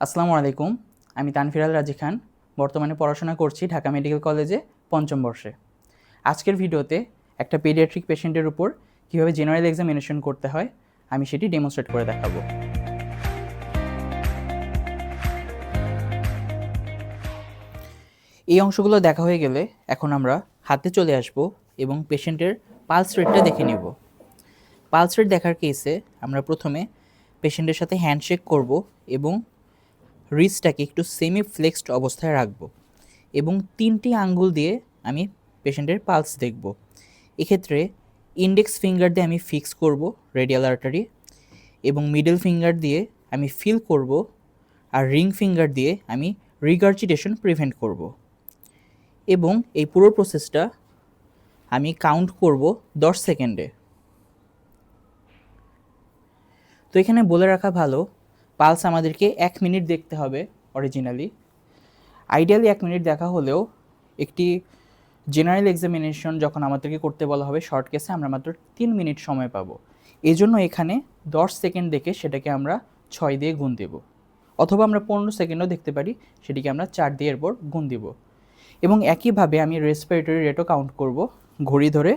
আসসালামু আলাইকুম। আমি তানফির আল রাজি খান। বর্তমানে পড়াশোনা করছি ঢাকা মেডিকেল কলেজে পঞ্চম বর্ষে। আজকের ভিডিওতে একটা পেডিয়াট্রিক পেশেন্টের উপর কীভাবে জেনারেল এক্সামিনেশন করতে হয় আমি সেটি ডেমনস্ট্রেট করে দেখাবো। এই অংশগুলো দেখা হয়ে গেলে এখন আমরা হাতে চলে আসব এবং পেশেন্টের পালস রেটটা দেখে নেব। পালস রেট দেখার কেসে আমরা প্রথমে পেশেন্টের সাথে হ্যান্ডশেক করব এবং রিস্টটাকে একটু সেমি ফ্লেক্সড অবস্থায় রাখব এবং 3টি আঙ্গুল দিয়ে আমি পেশেন্টের পালস দেখব। এক্ষেত্রে ইন্ডেক্স ফিঙ্গার দিয়ে আমি ফিক্স করব রেডিয়াল আর্টারি এবং মিডল ফিঙ্গার দিয়ে আমি ফিল করব আর রিং ফিঙ্গার দিয়ে আমি রিগার্জিটেশন প্রিভেন্ট করব এবং এই পুরো প্রসেসটা আমি কাউন্ট করব 10 সেকেন্ডে। তো এখানে বলে রাখা ভালো, পালস আমাদেরকে 1 মিনিট দেখতে হবে অরিজিনালি। আইডিয়ালি 1 মিনিট দেখা হলেও একটি জেনারেল এক্সামিনেশন যখন আমাদেরকে করতে বলা হবে শর্ট কেসে আমরা মাত্র 3 মিনিট সময় পাবো। এই জন্য এখানে 10 সেকেন্ড দেখে সেটাকে আমরা 6 দিয়ে গুণ দেব, অথবা আমরা 15 সেকেন্ডও দেখতে পারি, সেটিকে আমরা 4 দিয়ে এরপর গুণ দিব। এবং একইভাবে আমি রেসপিরেটরি রেটও কাউন্ট করব ঘড়ি ধরে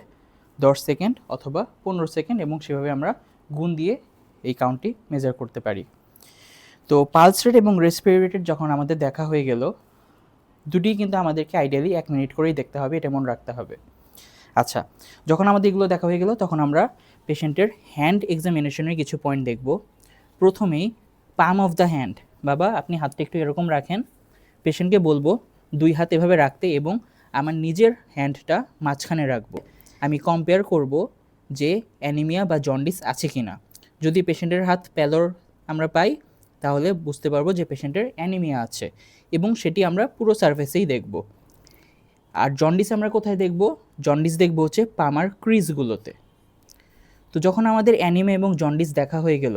10 সেকেন্ড অথবা 15 সেকেন্ড, এবং সেভাবে আমরা গুণ দিয়ে এই কাউন্টটি মেজার করতে পারি। তো পালস রেট এবং রেসপিরেটরি রেট যখন আমাদের দেখা হয়ে গেল, দুটিই কিন্তু আমাদেরকে আইডিয়ালি 1 মিনিট করেই দেখতে হবে, এটা মনে রাখতে হবে। আচ্ছা, যখন আমাদের এগুলো দেখা হয়ে গেল তখন আমরা পেশেন্টের হ্যান্ড এক্সামিনেশনের কিছু পয়েন্ট দেখব। প্রথমেই পাম অফ দ্য হ্যান্ড। বাবা আপনি হাতটা একটু এরকম রাখেন। পেশেন্টকে বলবো 2 হাত এভাবে রাখতে এবং আমার নিজের হ্যান্ডটা মাঝখানে রাখবো। আমি কম্পেয়ার করব যে অ্যানিমিয়া বা জন্ডিস আছে কি না। যদি পেশেন্টের হাত প্যালোর আমরা পাই তাহলে বুঝতে পারবো যে পেশেন্টের অ্যানিমিয়া আছে, এবং সেটি আমরা পুরো সারফেসেই দেখব। আর জন্ডিস আমরা কোথায় দেখব? জন্ডিস দেখব হচ্ছে পামার ক্রিজগুলোতে। তো যখন আমাদের অ্যানিমিয়া এবং জন্ডিস দেখা হয়ে গেল,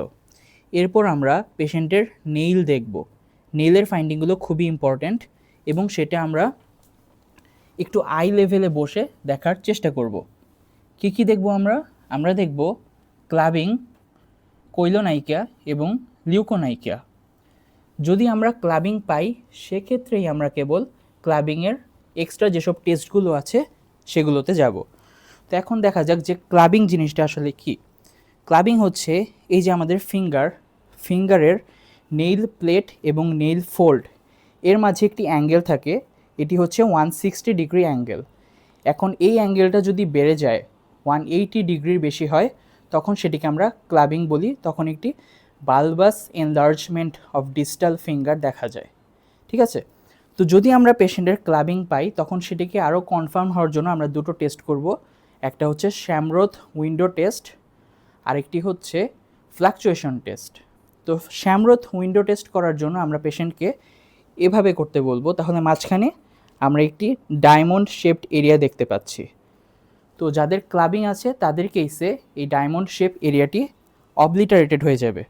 এরপর আমরা পেশেন্টের নেইল দেখব। নেইলের ফাইন্ডিংগুলো খুবই ইম্পর্ট্যান্ট এবং সেটা আমরা একটু আই লেভেলে বসে দেখার চেষ্টা করব। কি কি দেখব আমরা? আমরা দেখব ক্লাবিং, কৈলোনাইকিয়া এবং লিউকোনাইকিয়া। যদি আমরা ক্লাবিং পাই সেক্ষেত্রেই আমরা কেবল ক্লাবিংয়ের এক্সট্রা যেসব টেস্টগুলো আছে সেগুলোতে যাব। তো এখন দেখা যাক যে ক্লাবিং জিনিসটা আসলে কি। ক্লাবিং হচ্ছে এই যে আমাদের ফিঙ্গারের নেইল প্লেট এবং নেইল ফোল্ড এর মাঝে একটি অ্যাঙ্গেল থাকে, এটি হচ্ছে 160 ডিগ্রি অ্যাঙ্গেল। এখন এই অ্যাঙ্গেলটা যদি বেড়ে যায় 180 ডিগ্রির বেশি হয় তখন সেটিকে আমরা ক্লাবিং বলি। তখন একটি বালবাস এনলার্জমেন্ট অফ ডিস্টাল ফিঙ্গার দেখা যায়। ঠিক আছে? তো যদি আমরা পেশেন্টের ক্লাবিং পাই তখন সেটিকে আরও কনফার্ম হওয়ার জন্য আমরা দুটো টেস্ট করব। একটা হচ্ছে শ্যামরথ উইন্ডো টেস্ট, আরেকটি হচ্ছে ফ্লাকচুয়েশন টেস্ট। তো শ্যামরথ উইন্ডো টেস্ট করার জন্য আমরা পেশেন্টকে এভাবে করতে বলবো, তাহলে মাঝখানে আমরা একটি ডায়মন্ড শেপড এরিয়া দেখতে পাচ্ছি। তো যাদের ক্লাবিং আছে তাদের কেসে এই ডায়মন্ড শেপ এরিয়াটি অবলিটারেটেড হয়ে যাবে।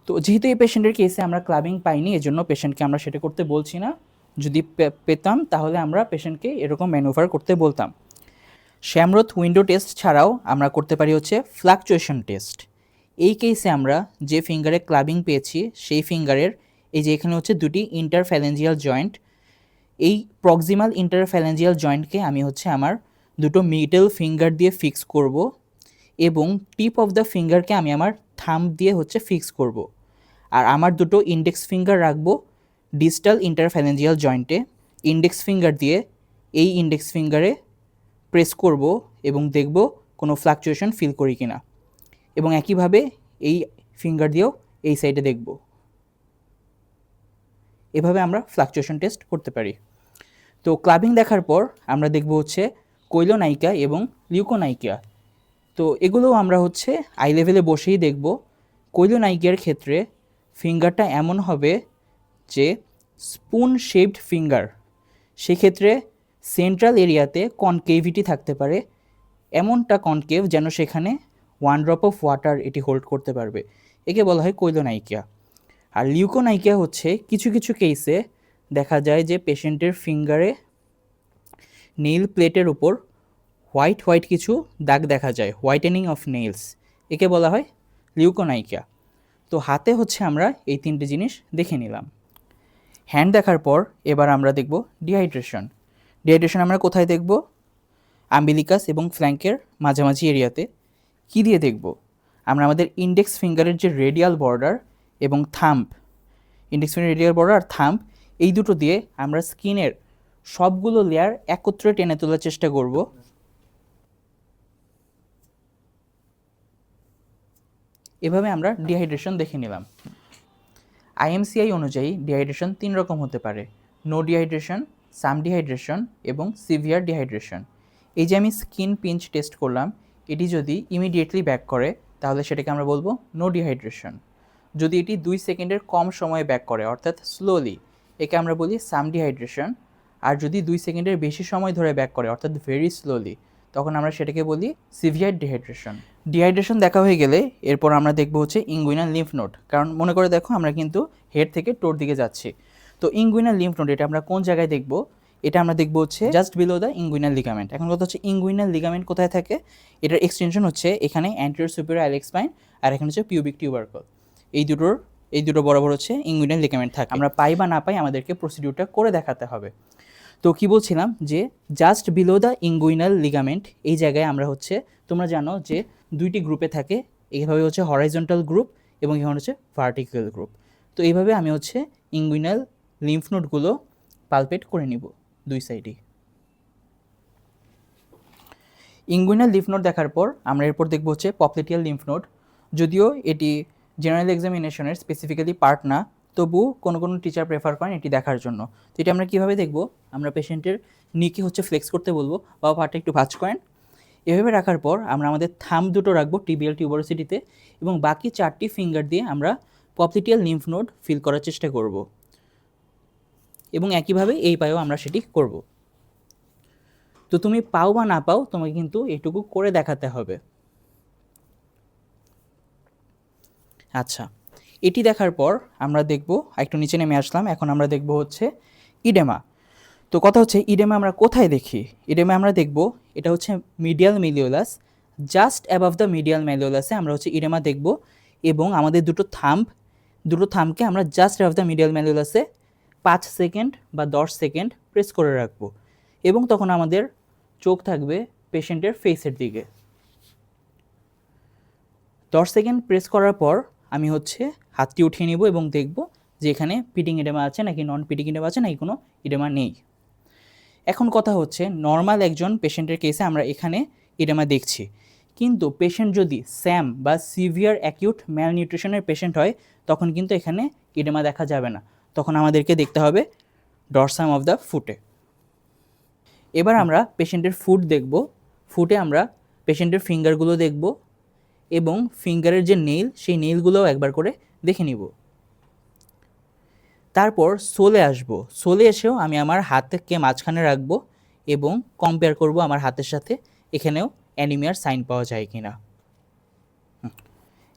তো যেহেতু এই পেশেন্টের কেসে আমরা ক্লাবিং পাইনি, এজন্য পেশেন্টকে আমরা সেটা করতে বলছি না। যদি পেতাম তাহলে আমরা পেশেন্টকে এরকম ম্যানুভার করতে বলতাম। শ্যামরথ উইন্ডো টেস্ট ছাড়াও আমরা করতে পারি হচ্ছে ফ্লাকচুয়েশন টেস্ট। এই কেসে আমরা যে ফিঙ্গারে ক্লাবিং পেয়েছি সেই ফিঙ্গারের এই যে এখানে হচ্ছে দুটি ইন্টারফ্যালেঞ্জিয়াল জয়েন্ট, এই প্রক্সিমাল ইন্টারফ্যালেঞ্জিয়াল জয়েন্টকে আমি হচ্ছে আমার দুটো মিডল ফিঙ্গার দিয়ে ফিক্স করব এবং টিপ অফ দ্য ফিঙ্গারকে আমি আমার থাম্ব দিয়ে হচ্ছে ফিক্স করব। আর আমার দুটো ইন্ডেক্স ফিঙ্গার রাখবো ডিস্টাল ইন্টারফ্যালেঞ্জিয়াল জয়েন্টে। ইন্ডেক্স ফিঙ্গার দিয়ে এই ইন্ডেক্স ফিঙ্গারে প্রেস করব এবং দেখব কোনো ফ্লাকচুয়েশন ফিল করি কিনা, এবং একইভাবে এই ফিঙ্গার দিয়েও এই সাইডে দেখব। এভাবে আমরা ফ্লাকচুয়েশন টেস্ট করতে পারি। তো ক্লাবিং দেখার পর আমরা দেখব হচ্ছে কৈলোনাইকিয়া এবং লিউকোনাইকিয়া। তো এগুলোও আমরা হচ্ছে আই লেভেলে বসেই দেখব। কৈলোনাইকিয়ার ক্ষেত্রে ফিঙ্গারটা এমন হবে যে স্পুন শেপড ফিঙ্গার, সেক্ষেত্রে সেন্ট্রাল এরিয়াতে কনকেভিটি থাকতে পারে, এমনটা কনকেভ যেন সেখানে 1 ড্রপ অফ ওয়াটার এটি হোল্ড করতে পারবে। একে বলা হয় কৈলোনাইকিয়া। আর লিউকোনাইকিয়া হচ্ছে কিছু কিছু কেসে দেখা যায় যে পেশেন্টের ফিঙ্গারে নেইল প্লেটের উপর হোয়াইট হোয়াইট কিছু দাগ দেখা যায়, হোয়াইটেনিং অফ নেইলস, একে বলা হয় লিউকোনাইকিয়া। তো হাতে হচ্ছে আমরা এই 3টে জিনিস দেখে নিলাম। হ্যান্ড দেখার পর এবার আমরা দেখব ডিহাইড্রেশন। ডিহাইড্রেশন আমরা কোথায় দেখব? আম্বিলিকাস এবং ফ্ল্যাঙ্কের মাঝামাঝি এরিয়াতে। কি দিয়ে দেখব? আমরা আমাদের ইন্ডেক্স ফিঙ্গারের যে রেডিয়াল বর্ডার এবং thumb, index finger radial border আর থাম্ব, এই দুটো দিয়ে আমরা স্কিনের সবগুলো লেয়ার একত্রে টেনে তোলার চেষ্টা করব। এভাবে আমরা ডিহাইড্রেশন দেখে নিলাম। আইএমসিআই অনুযায়ী ডিহাইড্রেশন 3 রকম হতে পারে: নো ডিহাইড্রেশন, সাম ডিহাইড্রেশন এবং সিভিয়ার ডিহাইড্রেশন। এই যে আমি স্কিন পিঞ্চ টেস্ট করলাম, এটি যদি ইমিডিয়েটলি ব্যাক করে তাহলে সেটাকে আমরা বলবো নো ডিহাইড্রেশন। যদি এটি 2 সেকেন্ডের কম সময়ে ব্যাক করে অর্থাৎ স্লোলি, একে আমরা বলি সাম ডিহাইড্রেশন। আর যদি 2 সেকেন্ডের বেশি সময় ধরে ব্যাক করে অর্থাৎ ভেরি স্লোলি, তখন আমরা সেটাকে বলি সিভিয়ার ডিহাইড্রেশন। ডিহাইড্রেশন দেখা হয়ে গেলে এরপর আমরা দেখব হচ্ছে ইঙ্গুইনাল লিম্ফ নোড। কারণ মনে করে দেখো আমরা কিন্তু হেড থেকে টোর দিকে যাচ্ছি। তো ইঙ্গুইনাল লিম্ফ নোড এটা আমরা কোন জায়গায় দেখব? এটা আমরা দেখব হচ্ছে just below the inguinal ligament. এখন কথা হচ্ছে ইঙ্গুইনাল লিগামেন্ট কোথায় থাকে? এটার এক্সটেনশন হচ্ছে এখানে অ্যান্টেরিয়র সুপিরিয়র আইলেক্স স্পাইন আর এখানে হচ্ছে পিউবিক টিউবারকল। এই দুটো বরাবর হচ্ছে ইঙ্গুইনাল লিগামেন্ট থাকে। আমরা পাই বা না পাই আমাদেরকে প্রসিডিউরটা করে দেখাতে হবে। তো কি বলছিলাম যে just below the inguinal ligament এই জায়গায় আমরা হচ্ছে, তোমরা জানো যে 2টি গ্রুপে থাকে, এইভাবে হচ্ছে হরাইজন্টাল গ্রুপ এবং এখানে হচ্ছে ভার্টিক্যাল গ্রুপ। তো এইভাবে আমি হচ্ছে ইঙ্গুইনাল লিম্ফ নোডগুলো পালপেট করে নিব 2 সাইডেই। ইঙ্গুইনাল লিম্ফ নোড দেখার পর আমরা এরপর দেখব হচ্ছে পপলেটিয়াল লিম্ফ নোড। যদিও এটি জেনারেল এক্সামিনেশনের স্পেসিফিক্যালি পার্ট না, তবু কোনো কোনো টিচার প্রেফার করেন এটি দেখার জন্য। তো এটা আমরা কীভাবে দেখব? আমরা পেশেন্টের নিকে হচ্ছে ফ্লেক্স করতে বলবো বা পার্টটা একটু ভাঁজ করেন। এভাবে রাখার পর আমরা আমাদের থাম্ব দুটো রাখবো টিবিয়াল টিউবারোসিটিতে এবং বাকি 4টি ফিঙ্গার দিয়ে আমরা পপলেটিয়াল লিম্ফ নোড ফিল করার চেষ্টা করব এবং একইভাবে এই পায়েও আমরা সেটি করব। তো তুমি পাও বা না পাও, তোমাকে কিন্তু এটুকু করে দেখাতে হবে। আচ্ছা, এটি দেখার পর আমরা দেখব, একটু নিচে নেমে আসলাম, এখন আমরা দেখব হচ্ছে ইডেমা। তো কথা হচ্ছে ইডেমা আমরা কোথায় দেখি? ইডেমা আমরা দেখব এটা হচ্ছে medial malleolus, just above the medial মেলিওলাসে আমরা হচ্ছে ইডেমা দেখব এবং আমাদের দুটো থাম্বকে আমরা জাস্ট অ্যাবাভ দ্য মিডিয়াল মেলিওলাসে 5 সেকেন্ড বা 10 সেকেন্ড প্রেস করে রাখবো এবং তখন আমাদের চোখ থাকবে পেশেন্টের ফেসের দিকে। 10 সেকেন্ড প্রেস করার পর আমি হচ্ছে হাতটি উঠিয়ে নিব এবং দেখব যে এখানে পিটিং ইডেমা আছে নাকি নন পিটিং ইডেমা আছে নাকি কোনো ইডেমা নেই। এখন কথা হচ্ছে নর্মাল একজন পেশেন্টের কেসে আমরা এখানে ইডেমা দেখছি, কিন্তু পেশেন্ট যদি স্যাম বা সিভিয়ার অ্যাকিউট ম্যালনিউট্রিশনের পেশেন্ট হয় তখন কিন্তু এখানে ইডেমা দেখা যাবে না, তখন আমাদেরকে দেখতে হবে ডরসাম অফ দ্য ফুটে। এবার আমরা পেশেন্টের ফুট দেখব। ফুটে আমরা পেশেন্টের ফিঙ্গারগুলো দেখব এবং ফিঙ্গারের যে নেইল সেই নেইলগুলোও একবার করে দেখে নিব। তারপর সোলে আসব। সোলে এসেও আমি আমার হাতকে মাঝখানে রাখবো এবং কম্পেয়ার করব আমার হাতের সাথে এখানেও অ্যানিমিয়ার সাইন পাওয়া যায় কিনা।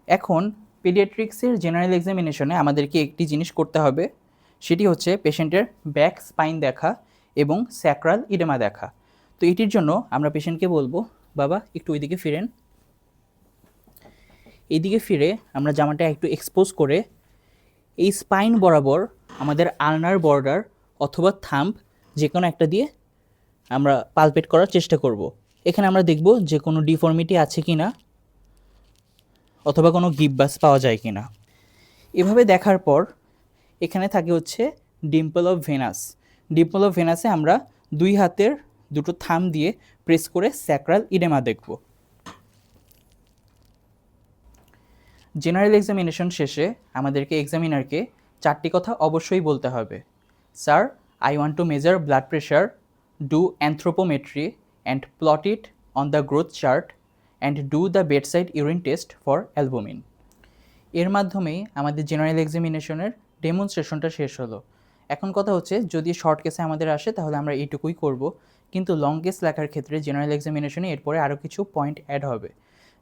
এখন পিডিয়াট্রিক্সের জেনারেল এক্সামিনেশনে আমাদেরকে একটি জিনিস করতে হবে, সেটি হচ্ছে পেশেন্টের ব্যাক স্পাইন দেখা এবং স্যাক্রাল ইডেমা দেখা। তো এটির জন্য আমরা পেশেন্টকে বলবো, বাবা একটু ওইদিকে ফিরেন। এইদিকে ফিরে আমরা জামাটা একটু এক্সপোজ করে এই স্পাইন বরাবর আমাদের আলনার বর্ডার অথবা থাম্ব যে কোনো একটা দিয়ে আমরা পালপেট করার চেষ্টা করব। এখানে আমরা দেখব যে কোনো ডিফর্মিটি আছে কি না অথবা কোনো গিববাস পাওয়া যায় কি না। এভাবে দেখার পর এখানে থাকে হচ্ছে dimple of Venus. Dimple of ভেনাসে আমরা 2 হাতের দুটো থাম্ব দিয়ে প্রেস করে স্যাক্রাল ইডেমা দেখব। জেনারেল এক্সামিনেশন শেষে আমাদেরকে এক্সামিনারকে 4টি কথা অবশ্যই বলতে হবে। Sir, I want to measure blood pressure, do anthropometry and plot it on the growth chart and do the bedside urine test for albumin. এর মাধ্যমেই আমাদের জেনারেল এক্সামিনেশনের ডেমনস্ট্রেশনটা শেষ হলো। এখন কথা হচ্ছে যদি শর্ট কেসে আমাদের আসে তাহলে আমরা এইটুকুই করব, কিন্তু লং কেস লেখার ক্ষেত্রে জেনারেল এক্সামিনেশনে এরপরে আরও কিছু পয়েন্ট অ্যাড হবে।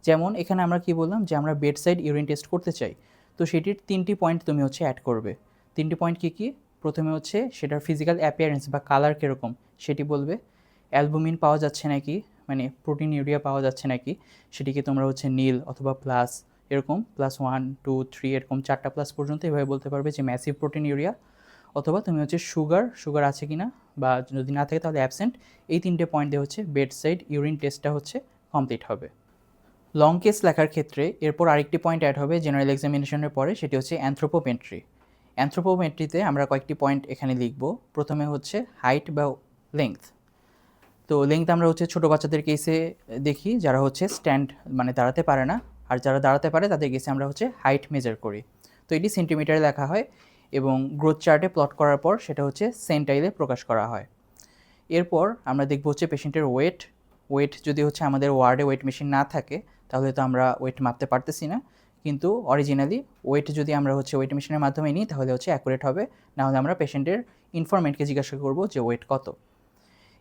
যেমন এখানে আমরা কি বললাম যে আমরা বেডসাইড ইউরিন টেস্ট করতে চাই, তো সেটির 3টি পয়েন্ট তুমি হচ্ছে অ্যাড করবে। 3টি পয়েন্ট কী কী? প্রথমে হচ্ছে সেটার ফিজিক্যাল অ্যাপিয়ারেন্স বা কালার কীরকম সেটি বলবে, অ্যালবুমিন পাওয়া যাচ্ছে নাকি, মানে প্রোটিন ইউরিয়া পাওয়া যাচ্ছে নাকি, সেটিকে তোমরা হচ্ছে নীল অথবা প্লাস এরকম +1 2 3 এরকম 4টা প্লাস পর্যন্ত এভাবে বলতে পারবে যে ম্যাসিভ প্রোটিন ইউরিয়া, অথবা তুমি হচ্ছে সুগার আছে কিনা, বা যদি না থাকে তাহলে অ্যাবসেন্ট। এই 3টে পয়েন্ট দিয়ে হচ্ছে বেডসাইড ইউরিন টেস্টটা হচ্ছে কমপ্লিট হবে। লং কেস লেখার ক্ষেত্রে এরপর আরেকটি পয়েন্ট অ্যাড হবে জেনারেল এক্সামিনেশনের পরে, সেটি হচ্ছে অ্যানথ্রোপোমেট্রি। অ্যানথ্রোপোমেট্রিতে আমরা কয়েকটি পয়েন্ট এখানে লিখব। প্রথমে হচ্ছে হাইট বা লেংথ। তো লেংথ আমরা হচ্ছে ছোটো বাচ্চাদের কেসে দেখি যারা হচ্ছে স্ট্যান্ড মানে দাঁড়াতে পারে না, আর যারা দাঁড়াতে পারে তাদের কেসে আমরা হচ্ছে হাইট মেজার করি। তো এটি সেন্টিমিটারে লেখা হয় এবং গ্রোথ চার্টে প্লট করার পর সেটা হচ্ছে সেন্টাইলে প্রকাশ করা হয়। এরপর আমরা দেখব হচ্ছে পেশেন্টের ওয়েট যদি হচ্ছে আমাদের ওয়ার্ডে ওয়েট মেশিন না থাকে তাহলে তো আমরা ওয়েট মাপতে পারতেছি না, কিন্তু অরিজিনালি ওয়েট যদি আমরা হচ্ছে ওয়েট মেশিনের মাধ্যমে নিই তাহলে হচ্ছে অ্যাকুরেট হবে। নাহলে আমরা পেশেন্টের ইনফরমেন্টকে জিজ্ঞাসা করব যে ওয়েট কত।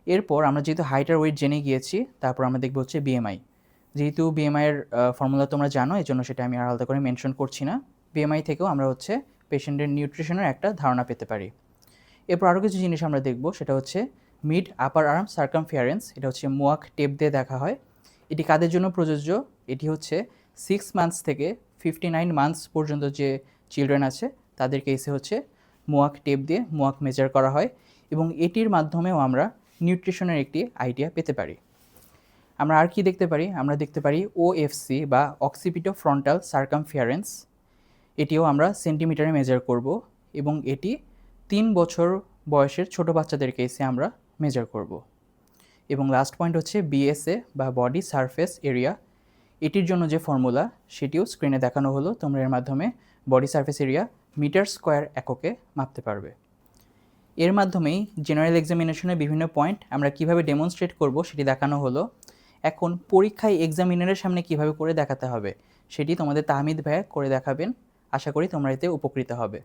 এরপর আমরা যেহেতু হাইট আর ওয়েট জেনে গিয়েছি, তারপর আমরা দেখব হচ্ছে বিএমআই। যেহেতু বিএমআইয়ের ফর্মুলা তোমরা জানো, এই জন্য সেটা আমি আর আলাদা করে মেনশন করছি না। বিএমআই থেকেও আমরা হচ্ছে পেশেন্টের নিউট্রিশনের একটা ধারণা পেতে পারি। এরপর আরও কিছু জিনিস আমরা দেখব, সেটা হচ্ছে মিড আপার আর্ম সার্কামফিয়ারেন্স। এটা হচ্ছে মোয়াক টেপ দিয়ে দেখা হয়। এটি কাদের জন্য প্রযোজ্য? এটি হচ্ছে 6 মান্থস থেকে 59 মান্থস পর্যন্ত যে চিলড্রেন আছে তাদের কেসে হচ্ছে মোয়াক টেপ দিয়ে মোয়াক মেজার করা হয়, এবং এটির মাধ্যমেও আমরা নিউট্রিশনের একটি আইডিয়া পেতে পারি। আমরা আর কি দেখতে পারি? আমরা দেখতে পারি ওএফসি বা অক্সিপিটো ফ্রন্টাল সার্কামফিয়ারেন্স। এটিও আমরা সেন্টিমিটারে মেজার করব, এবং এটি 3 বছর বয়সের ছোট বাচ্চাদের কেসে আমরা মেজার করব। এবং লাস্ট পয়েন্ট হচ্ছে বিএসএ বা বডি সারফেস এরিয়া। এটির জন্য যে ফর্মুলা সেটিও স্ক্রিনে দেখানো হলো, তোমরা এর মাধ্যমে body surface area metre square এককে মাপতে পারবে। এর মাধ্যমেই জেনারেল এক্সামিনেশনের বিভিন্ন পয়েন্ট আমরা কিভাবে ডেমনস্ট্রেট করব সেটি দেখানো হলো। এখন পরীক্ষায় এক্সামিনারের সামনে কিভাবে করে দেখাতে হবে সেটি তোমাদের তাহমিদ ভাইয়া করে দেখাবেন। আশা করি তোমরা এতে উপকৃত হবে।